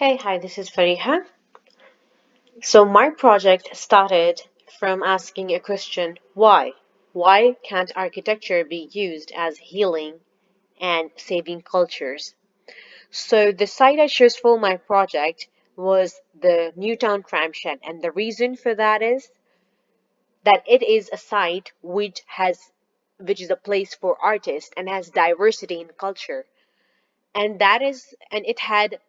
Hi, this is Fariha. So, my project started from asking a question why? Why can't architecture be used as healing and saving cultures? So, the site I chose for my project was the Newtown Tram Shed, and the reason for that is that it is a site which is a place for artists and has diversity in culture. And it had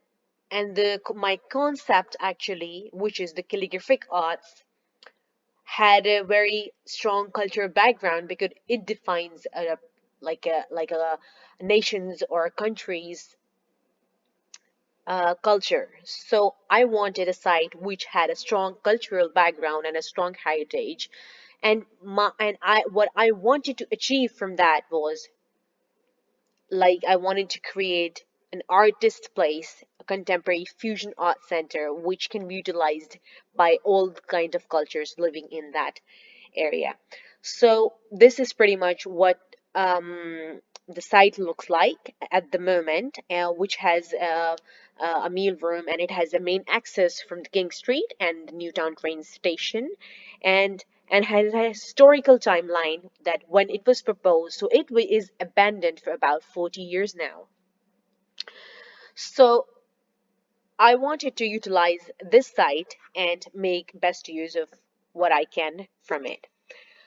and the my concept actually, which is the calligraphic arts, had a very strong cultural background because it defines a nation's or a country's culture. So I wanted a site which had a strong cultural background and a strong heritage, and I what I wanted to achieve from that was, I wanted to create an artist place, a contemporary fusion art center, which can be utilized by all kind of cultures living in that area. So this is pretty much what the site looks like at the moment, which has a meal room, and it has a main access from the King Street and the Newtown train station, and and has a historical timeline that when it was proposed, so is abandoned for about 40 years now. So I wanted to utilize this site and make best use of what I can from it.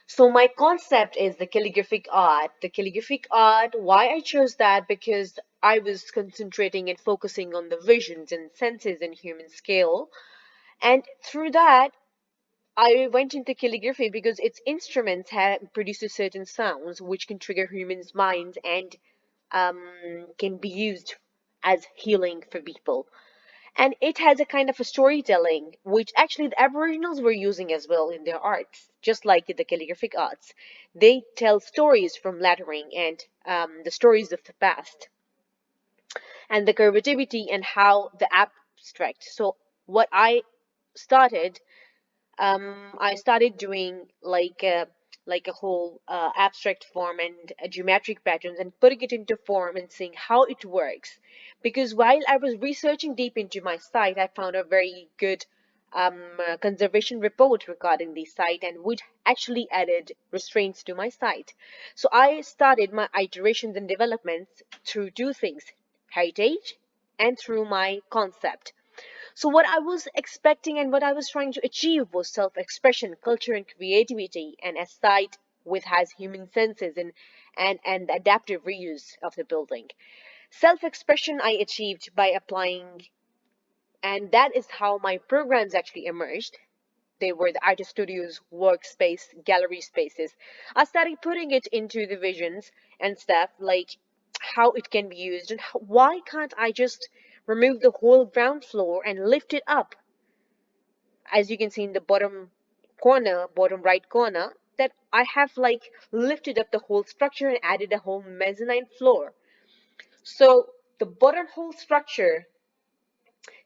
So my concept is the calligraphic art. The calligraphic art, why I chose that? Because I was concentrating and focusing on the visions and senses in human scale. And through that, I went into calligraphy because its instruments produces certain sounds which can trigger humans' minds and can be used as healing for people. And it has a kind of a storytelling, which actually the Aboriginals were using as well in their arts, just like the calligraphic arts. They tell stories from lettering and the stories of the past, and the creativity and how the abstract. So what started I started doing like a whole abstract form and geometric patterns and putting it into form and seeing how it works. Because while I was researching deep into my site, I found a very good conservation report regarding the site and which actually added restraints to my site. So I started my iterations and developments through two things: heritage and through my concept. So what I was expecting and what I was trying to achieve was self-expression, culture, and creativity, and a site which has human senses and adaptive reuse of the building. Self-expression I achieved by applying, and that is how my programs actually emerged. They were the artist studios, workspace, gallery spaces. I started putting it into the visions and stuff, like how it can be used and why can't I just remove the whole ground floor and lift it up, as you can see in the bottom right corner, that I have lifted up the whole structure and added a whole mezzanine floor. So the bottom whole structure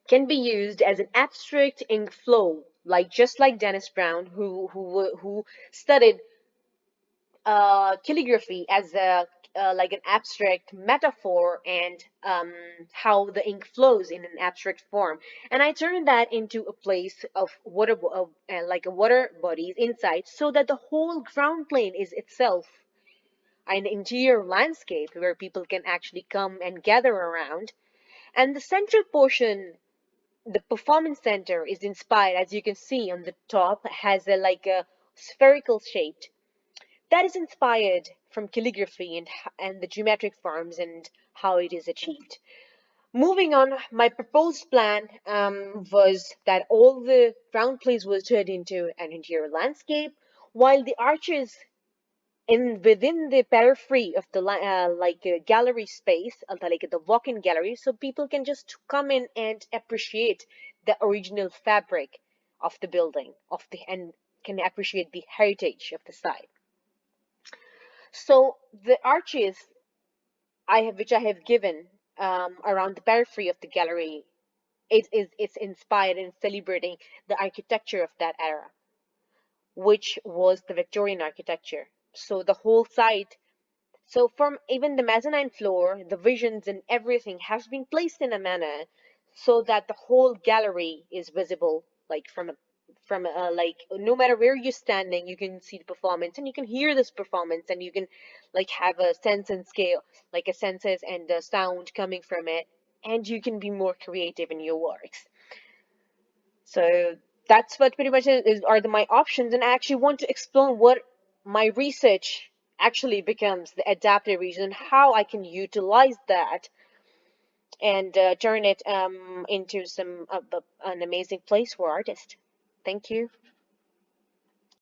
can be used as an abstract ink flow, just like Dennis Brown, who studied calligraphy as a like an abstract metaphor, and how the ink flows in an abstract form. And I turned that into a place of like a water bodies inside, so that the whole ground plane is itself an interior landscape where people can actually come and gather around. And the central portion, the performance center, is inspired, as you can see on the top, has a spherical shape that is inspired from calligraphy and the geometric forms and how it is achieved. Moving on, my proposed plan was that all the ground planes was turned into an interior landscape, while the arches in within the periphery of the gallery space, like the walk-in gallery, so people can just come in and appreciate the original fabric of the building and can appreciate the heritage of the site. So the arches which I have given around the periphery of the gallery, it's inspired in celebrating the architecture of that era, which was the Victorian architecture. So the whole site, so from even the mezzanine floor, the visions and everything has been placed in a manner so that the whole gallery is visible, like like no matter where you're standing, you can see the performance and you can hear this performance and you can like have a sense and scale, like a senses and a sound coming from it, and you can be more creative in your works. So that's what pretty much are my options, and I actually want to explore what my research actually becomes the adaptive region, how I can utilize that and turn it into an amazing place for artists. Thank you.